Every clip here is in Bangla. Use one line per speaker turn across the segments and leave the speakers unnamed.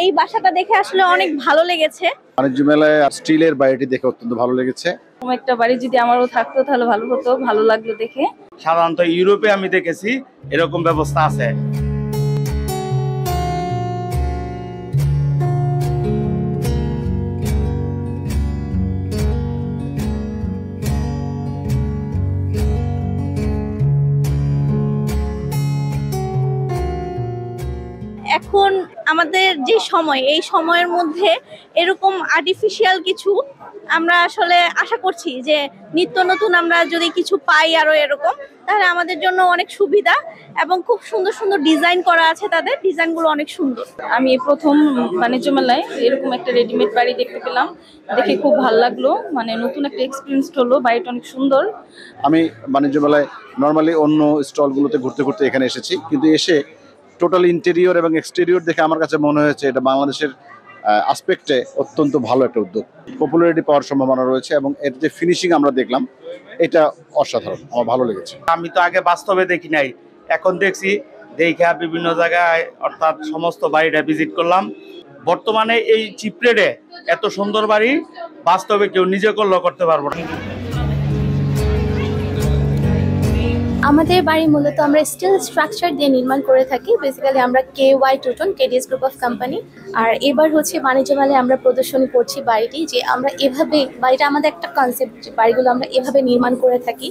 এই বাসাটা দেখে আসলে অনেক ভালো লেগেছে।
বাণিজ্য মেলায় স্টিলের বাড়িটি দেখে অত্যন্ত ভালো লেগেছে।
এরকম একটা বাড়ি যদি আমারও থাকতো তাহলে ভালো হতো, ভালো লাগলো দেখে।
সাধারণত ইউরোপে আমি দেখেছি এরকম ব্যবস্থা আছে।
এখন আমাদের যে সময়, এই সময়ের মধ্যে এরকম আর্টিফিশিয়াল কিছু আমরা আসলে আশা করছি যে নিত্য নতুন আমরা যদি কিছু পাই আরো এরকম, তাহলে আমাদের জন্য অনেক সুবিধা। এবং খুব সুন্দর সুন্দর ডিজাইন করা আছে, তাদের ডিজাইনগুলো অনেক সুন্দর।
আমি প্রথম বাণিজ্য মেলায় এরকম একটা রেডিমেড বাড়ি দেখতে পেলাম, দেখে খুব ভালো লাগলো, মানে নতুন একটা এক্সপিরিয়েন্স হলো। বাড়িটা অনেক সুন্দর।
আমি বাণিজ্য মেলায় নর্মালি অন্য স্টলগুলোতে ঘুরতে ঘুরতে এখানে এসেছি, কিন্তু এসে টোটাল ইন্টেরিয়র এবং এক্সটেরিয়র দেখে আমার কাছে মনে হয়েছে এটা বাংলাদেশের আসপেক্টে অত্যন্ত ভালো একটা উদ্যোগ। পপুলারিটি পাওয়ার সম্ভাবনা রয়েছে এবং এর যে ফিনিশিং আমরা দেখলাম এটা অসাধারণ, আমার ভালো লেগেছে।
আমি তো আগে বাস্তবে দেখি নাই, এখন দেখছি, দেখা বিভিন্ন জায়গায় অর্থাৎ সমস্ত বাড়িটা ভিজিট করলাম। বর্তমানে এই চিপ রেটে এত সুন্দর বাড়ি বাস্তবে কেউ নিজে করলেও করতে পারবো না।
আমাদের বাড়ি মূলত আমরা স্টিল স্ট্রাকচার দিয়ে নির্মাণ করে থাকি। বেসিক্যালি আমরা KY টুটন, কেডিএস গ্রুপ অফ কোম্পানি। আর এবার হচ্ছে বাণিজ্য মেলায় আমরা প্রদর্শনী করছি বাড়িটি, যে আমরা এভাবে, বাড়িটা আমাদের একটা কনসেপ্ট, যে বাড়িগুলো আমরা এভাবে নির্মাণ করে থাকি।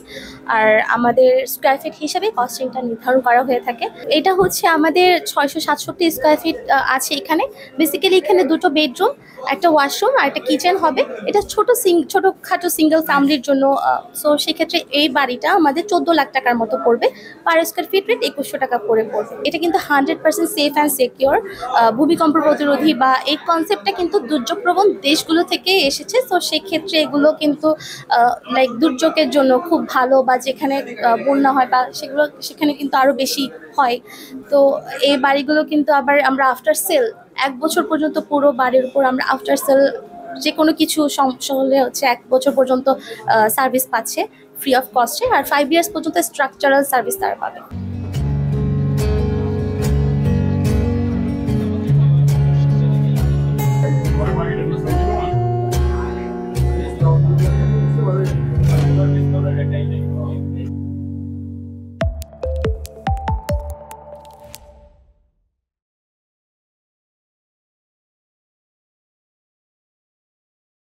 আর আমাদের স্কোয়ার ফিট হিসাবে কস্টিংটা নির্ধারণ করা হয়ে থাকে। এটা হচ্ছে আমাদের 667 স্কোয়ার ফিট আছে এখানে। বেসিক্যালি এখানে দুটো বেডরুম, একটা ওয়াশরুম আর একটা কিচেন হবে। এটা ছোটোখাটো সিঙ্গেল ফ্যামিলির জন্য। সো সেক্ষেত্রে এই বাড়িটা আমাদের 14 লাখ টাকার মতো পড়বে। পার স্কোয়ার ফিট রেট 2100 টাকা করে পড়বে। এটা কিন্তু 100% সেফ অ্যান্ড সিকিউর, ভূমিকম্প প্রতিরোধী, বা এই কনসেপ্টটা কিন্তু দুর্যোগপ্রবণ দেশগুলো থেকে এসেছে। তো সেক্ষেত্রে এগুলো কিন্তু লাইক দুর্যোগের জন্য খুব ভালো, বা যেখানে বন্যা হয় বা সেখানে কিন্তু আরও বেশি হয়। তো এই বাড়িগুলো কিন্তু আবার আমরা আফটার সেল 1 বছর পর্যন্ত পুরো বাড়ির উপর আমরা আফটার সেল যে কোনো কিছু সমস্যা হলে হচ্ছে 1 বছর পর্যন্ত সার্ভিস পাচ্ছে ফ্রি অফ কস্টে। আর 5 ইয়ার্স পর্যন্ত স্ট্রাকচারাল সার্ভিস তারা পাবে।